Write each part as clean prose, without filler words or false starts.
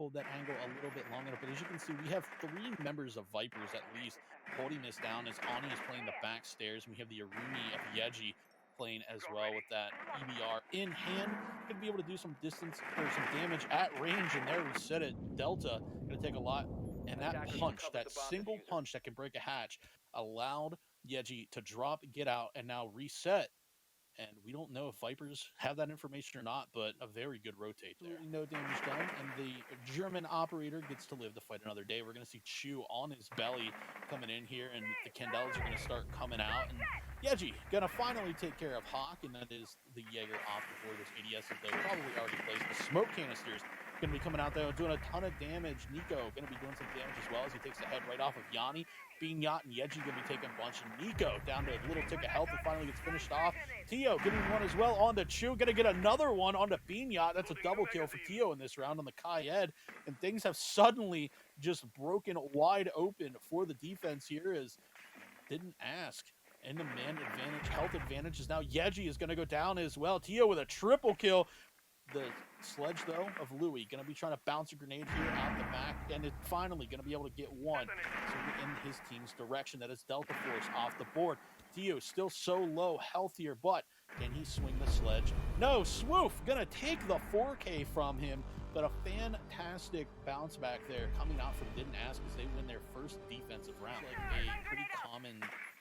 hold that angle a little bit longer. But as you can see, we have 3 members of Vipers at least holding this down as Ani is playing the back stairs. We have the Arumi of Yeji playing as well with that EBR in hand. Going to be able to do some distance or some damage at range. And there we said it. Delta going to take a lot. And that punch, that single punch that can break a hatch, allowed Yeji to drop, get out, and now reset. And we don't know if Vipers have that information or not, but a very good rotate there. No damage done, and the German operator gets to live to fight another day. We're going to see Chu on his belly coming in here, and the Candelas are going to start coming out. And Yeji going to finally take care of Hawk, and that is the Jaeger off the board. Those ADS, though, probably already placed. The smoke canisters going to be coming out there doing a ton of damage. Nico going to be doing some damage as well as he takes the head right off of Yanni. Beanyat and Yeji going to be taking a bunch. And Nico down to a little tick of health and finally gets finished off. Tio getting one as well on the Chu. Going to get another one on the Beanyat. That's a double kill for Tio in this round on the Kayed. And things have suddenly just broken wide open for the defense here as didn't ask. And the man advantage, health advantage is now Yeji is going to go down as well. Tio with a triple kill. The sledge, though, of Louis going to be trying to bounce a grenade here out the back, and it's finally going to be able to get one. So in his team's direction, that is Delta Force off the board. Tio still so low, healthier, but can he swing the sledge? No, Swoof going to take the 4K from him, but a fantastic bounce back there coming out from Didn't Ask as they win their first defensive round. Like a pretty common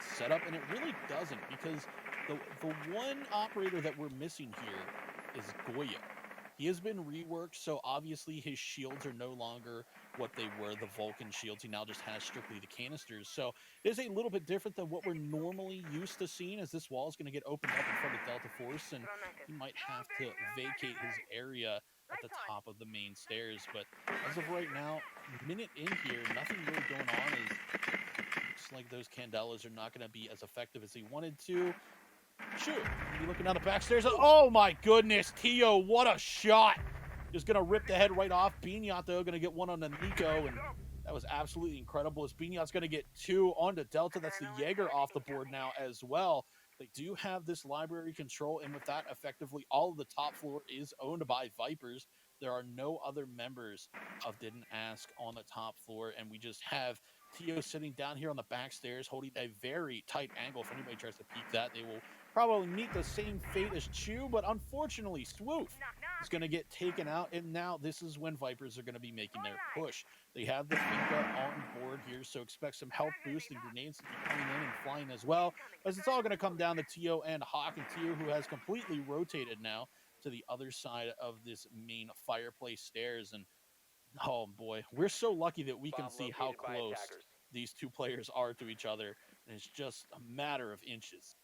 setup, and it really doesn't, because the one operator that we're missing here is Goya. He has been reworked, so obviously his shields are no longer what they were, the Vulcan shields. He now just has strictly the canisters. So it is a little bit different than what we're normally used to seeing, as this wall is going to get opened up in front of Delta Force, and he might have to vacate his area at the top of the main stairs. But as of right now, minute in here, nothing really going on. Looks like those Candelas are not going to be as effective as he wanted to. Shoot, you looking down the back stairs. Oh my goodness, Tio, what a shot. Just gonna rip the head right off. Beanyat, though, gonna get one on the Nico, and that was absolutely incredible as Beanyat's gonna get 2 onto Delta. That's the Jaeger off the board now as well. They do have this library control, and with that, effectively, all of the top floor is owned by Vipers. There are no other members of Didn't Ask on the top floor, and we just have Tio sitting down here on the back stairs, holding a very tight angle. If anybody tries to peek that, they will probably meet the same fate as Chu, but unfortunately, Swoof is going to get taken out, and now this is when Vipers are going to be making their push. They have the Finka on board here, so expect some health boost and grenades to be coming in and flying as well, as it's all going to come down to Tio and Hawk, and Tio, who has completely rotated now to the other side of this main fireplace stairs. And oh boy, we're so lucky that we can see how close these two players are to each other, and it's just a matter of inches.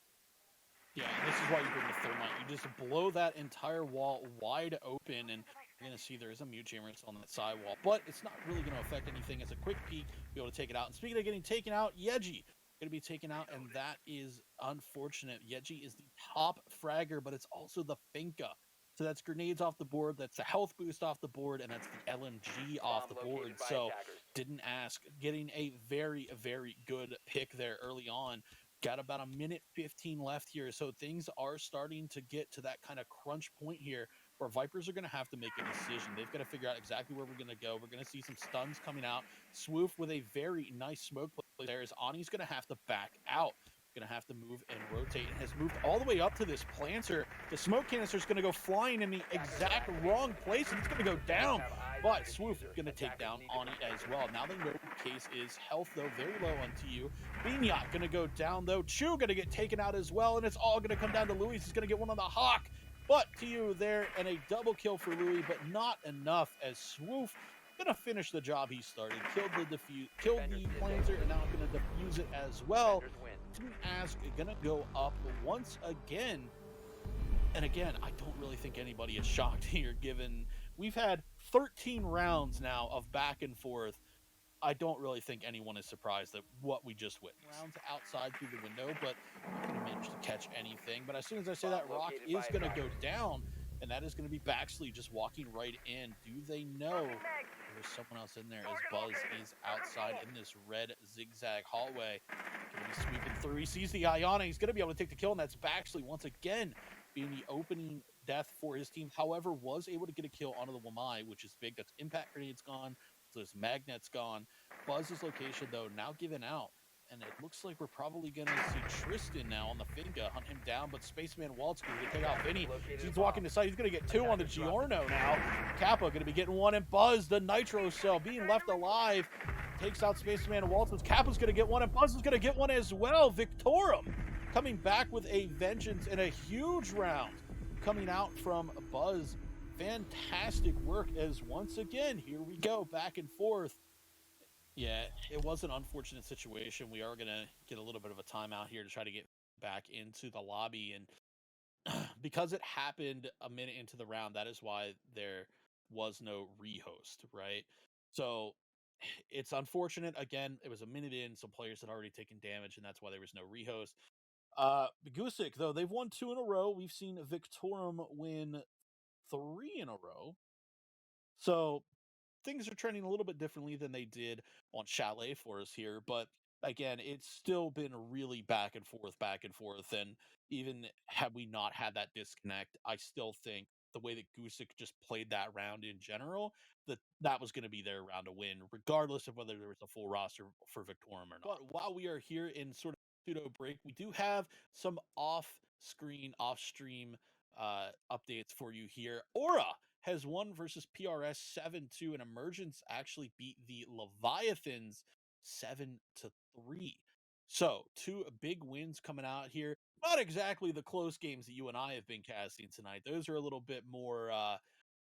Yeah, and this is why you bring the thermite. You just blow that entire wall wide open, and you're going to see there is a mute jammer on that side wall, but it's not really going to affect anything. As a quick peek, be able to take it out. And speaking of getting taken out, Yeji going to be taken out, and that is unfortunate. Yeji is the top fragger, but it's also the Finka. So that's grenades off the board, that's a health boost off the board, and that's the LMG off the board. So Didn't Ask, getting a very, very good pick there early on. Got about a minute 15 left here, so things are starting to get to that kind of crunch point here where Vipers are going to have to make a decision. They've got to figure out exactly where we're going to go. We're going to see some stuns coming out. Swoof with a very nice smoke play there as Ani's going to have to back out. Going to have to move and rotate, and has moved all the way up to this planter. The smoke canister is going to go flying in the exact wrong place, and it's going to go down. But Swoof going to take down Ani as well. Now they know the case is health, though, very low on TU. Beanyat going to go down, though. Chu going to get taken out as well, and it's all going to come down to Louis. He's going to get one on the Hawk. But TU there, and a double kill for Louis, but not enough as Swoof going to finish the job he started. Killed the planter, and now going to defuse it as well. Didn't Ask going to go up once again. And again, I don't really think anybody is shocked here, given we've had 13 rounds now of back and forth. I don't really think anyone is surprised at what we just witnessed. Rounds outside through the window, but not going to manage to catch anything. But as soon as I say that, Rock is going to go down, and that is going to be Baxley just walking right in. Do they know there's someone else in there as Buzz is outside in this red zigzag hallway? Going to be sweeping through. He sees the Iona. He's going to be able to take the kill, and that's Baxley once again being the opening death for his team. However, was able to get a kill onto the Wamai, which is big. That's impact grenades gone. So his magnet's gone. Buzz's location, though, now given out. And it looks like we're probably going to see Tristan now on the Finga hunt him down, but Spaceman Walt's going to take out Vinny. He's walking to side. He's going to get two on the Giorno now. Kappa going to be getting one, and Buzz, the Nitro Cell, being left alive, takes out Spaceman Waltz. Kappa's going to get one, and Buzz is going to get one as well. Victorum coming back with a vengeance and a huge round coming out from Buzz. Fantastic work as once again, here we go, back and forth. Yeah, it was an unfortunate situation. We are going to get a little bit of a timeout here to try to get back into the lobby. And because it happened a minute into the round, that is why there was no rehost, right? So it's unfortunate. Again, it was a minute in. Some players had already taken damage, and that's why there was no rehost. Gusick, though, they've won 2 in a row. We've seen Victorum win 3 in a row. So things are trending a little bit differently than they did on Chalet for us here, but again, it's still been really back and forth. And even had we not had that disconnect, I still think the way that Gusick just played that round in general, that was going to be their round to win, regardless of whether there was a full roster for Victorum or not. But while we are here in sort of pseudo break, we do have some off-screen, off-stream updates for you here. Aura has won versus PRS 7-2, and Emergence actually beat the Leviathans 7-3. So 2 big wins coming out here. Not exactly the close games that you and I have been casting tonight. Those are a little bit more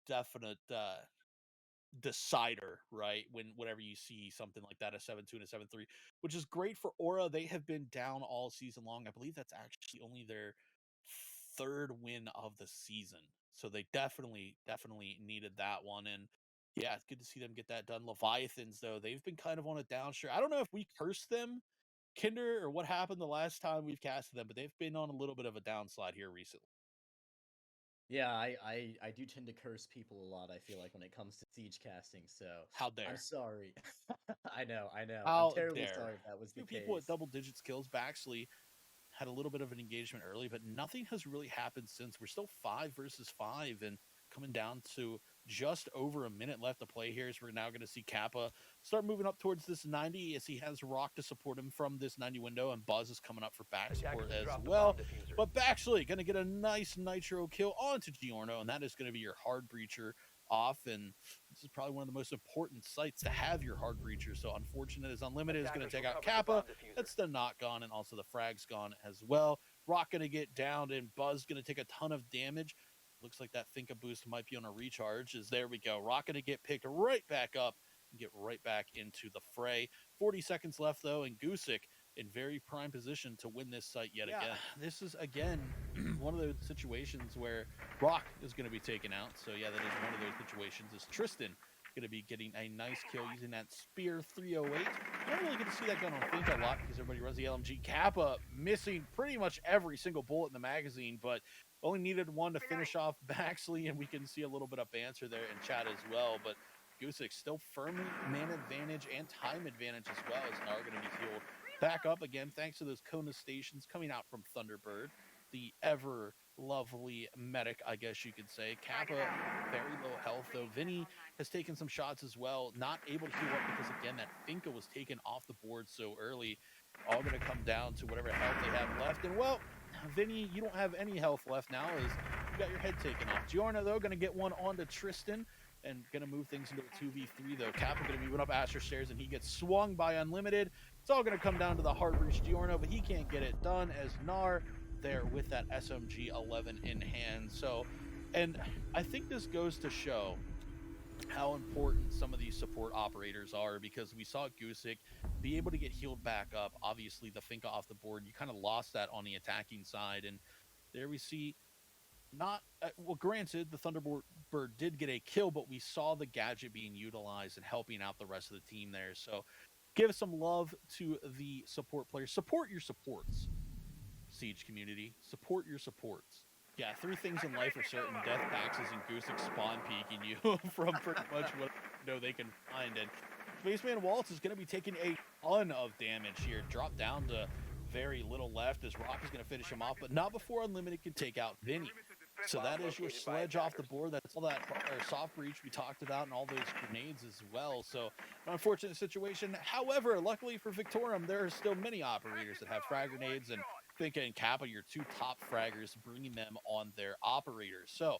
definite decider, right? Whenever you see something like that, a 7-2 and a 7-3, which is great for Aura. They have been down all season long. I believe that's actually only their 3rd win of the season. So they definitely needed that one. And yeah, it's good to see them get that done. Leviathans, though, they've been kind of on a downstream. I don't know if we cursed them, Kinder, or what happened the last time we've casted them, but they've been on a little bit of a downslide here recently. Yeah, I do tend to curse people a lot, I feel like, when it comes to siege casting, so How dare. I'm sorry. I know. How I'm terribly dare. sorry if that was the Two case. people at double digits kills. Baxley had a little bit of an engagement early, but nothing has really happened since. We're still 5 versus 5 and coming down to just over a minute left to play here. So we're now going to see Kappa start moving up towards this 90 as he has Rock to support him from this 90 window, and Buzz is coming up for back support as well. But Baxley going to get a nice nitro kill onto Giorno, and that is going to be your hard breacher off. And this is probably one of the most important sites to have your hard breacher. So unfortunate as Unlimited is going to take out Kappa. That's the knock gone, and also the frag's gone as well. Rock going to get downed, and Buzz going to take a ton of damage. Looks like that Finka boost might be on a recharge. As there we go. Rock going to get picked right back up and get right back into the fray. 40 seconds left, though, and Gusick in very prime position to win this site yet again. This is, again, one of those situations where Rock is going to be taken out. So, yeah, that is one of those situations. Is Tristan going to be getting a nice kill using that Spear 308. You don't really get to see that gun on Finka a lot because everybody runs the LMG. Kappa missing pretty much every single bullet in the magazine, but only needed one to finish off Baxley, and we can see a little bit of banter there in chat as well. But Gusick still firmly man advantage and time advantage as well, as now going to be healed back up again thanks to those Kona stations coming out from Thunderbird, the ever lovely medic, I guess you could say. Kappa, very low health, though. Vinny has taken some shots as well, not able to heal up because, again, that Finka was taken off the board so early. All going to come down to whatever health they have left. And, well, Vinny, you don't have any health left now as you got your head taken off. Giorno, though, going to get one onto Tristan and going to move things into a 2v3, though. Kappa going to be went up Asher stairs, and he gets swung by Unlimited. It's all going to come down to the hard reach Giorno, but he can't get it done as Nar there with that SMG 11 in hand. So, and I think this goes to show how important some of these support operators are, because we saw Gusick be able to get healed back up. Obviously, the Finka off the board, you kind of lost that on the attacking side, and there we see not well, granted, the Thunderbird did get a kill, but we saw the gadget being utilized and helping out the rest of the team there. So give some love to the support players. Support your supports, Siege community. Support your supports. Yeah, 3 things in life are certain: death, taxes, and Gusick spawn peeking you from pretty much what they can find. And Spaceman Waltz is going to be taking a ton of damage here. Drop down to very little left as Rock is going to finish him off, but not before Unlimited can take out Vinny. So that is your sledge off the board. That's all that soft breach we talked about and all those grenades as well. So an unfortunate situation. However, luckily for Victorum, there are still many operators that have frag grenades, and Finka and Kappa, your two top fraggers, bringing them on their operators. So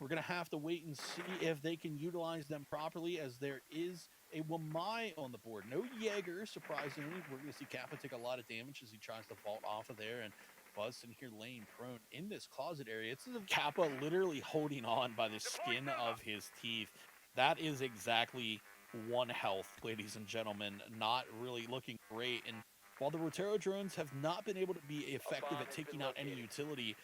we're going to have to wait and see if they can utilize them properly, as there is a Wamai on the board. No Jaeger, surprisingly. We're going to see Kappa take a lot of damage as he tries to vault off of there, and Buzz in here laying prone in this closet area. It's Kappa literally holding on by the skin of his teeth. That is exactly 1 health, ladies and gentlemen. Not really looking great. And while the Rotero drones have not been able to be effective at taking out any utility,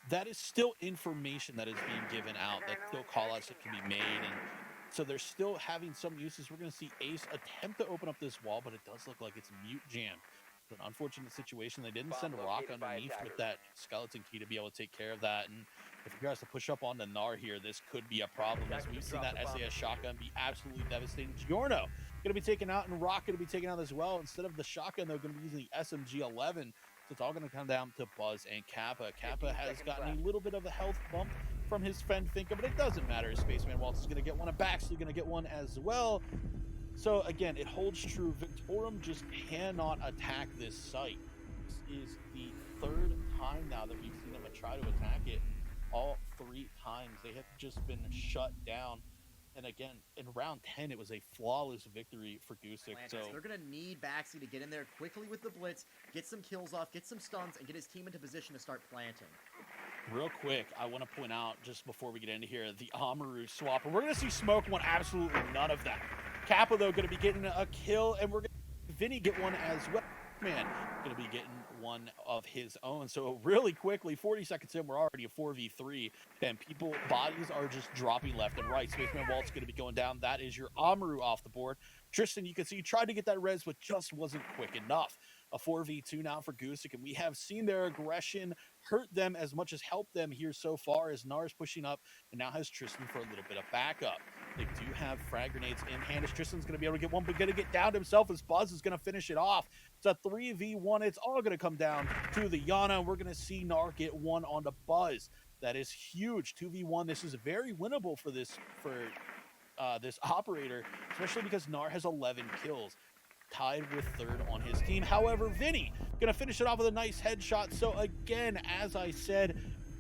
that is still information that is being given out. That's still callouts that can be made. And so they're still having some uses. We're going to see Ace attempt to open up this wall, but it does look like it's mute jammed. It's an unfortunate situation. They didn't send a rock underneath with that skeleton key to be able to take care of that. And if he tries to push up onto Gnar here, this could be a problem, as we've seen that SAS shotgun be absolutely devastating. Giorno going to be taken out, and Rock going to be taken out as well. Instead of the shotgun, they're going to be using the SMG-11. So it's all going to come down to Buzz and Kappa. Kappa has gotten a little bit of a health bump from his friend Finka, but it doesn't matter. Spaceman Waltz is going to get one, and Baxley going to get one as well. So again, it holds true. Victorum just cannot attack this site. This is the 3rd time now that we've seen them try to attack it. All 3 times they have just been shut down. And again, in round 10, it was a flawless victory for Gusick. So they're going to need Baxi to get in there quickly with the blitz, get some kills off, get some stuns, and get his team into position to start planting. Real quick, I want to point out, just before we get into here, the Amaru swap. And we're going to see Smoke want absolutely none of that. Kappa, though, going to be getting a kill, and we're going to see Vinny get one as well. Man, going to be getting one of his own. So really quickly, 40 seconds in, we're already a 4v3, and bodies are just dropping left and right. Spaceman Walt's going to be going down. That is your Amaru off the board. Tristan, you can see, he tried to get that res, but just wasn't quick enough. A 4v2 now for Gusick, and we have seen their aggression hurt them as much as help them here so far, as Nar's pushing up and now has Tristan for a little bit of backup. They do have frag grenades in hand, as Tristan's going to be able to get one, but going to get down himself as Buzz is going to finish it off. It's a 3v1. It's all going to come down to the Yana, and we're going to see Nar get one on the Buzz. That is huge. 2v1. This is very winnable for this operator, especially because Nar has 11 kills, tied with 3rd on his team. However, Vinny going to finish it off with a nice headshot. So again, as I said,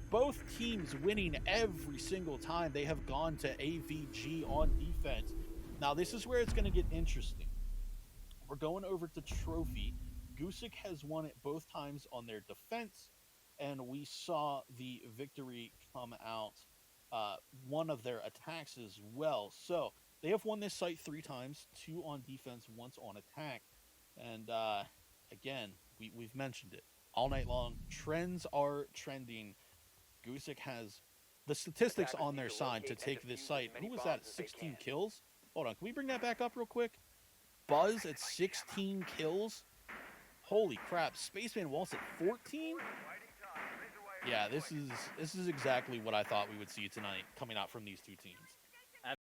both teams winning every single time they have gone to AVG on defense. Now, this is where it's going to get interesting. We're going over to Trophy. Gusick has won it both times on their defense, and we saw the victory come out one of their attacks as well. So they have won this site 3 times, 2 on defense, once on attack. And again, we've mentioned it all night long. Trends are trending. Gusick has the statistics on their side to take this site. Who was that? 16 kills? Hold on. Can we bring that back up real quick? Buzz at 16 kills? Holy crap. Spaceman Waltz at 14? Yeah, this is exactly what I thought we would see tonight coming out from these 2 teams.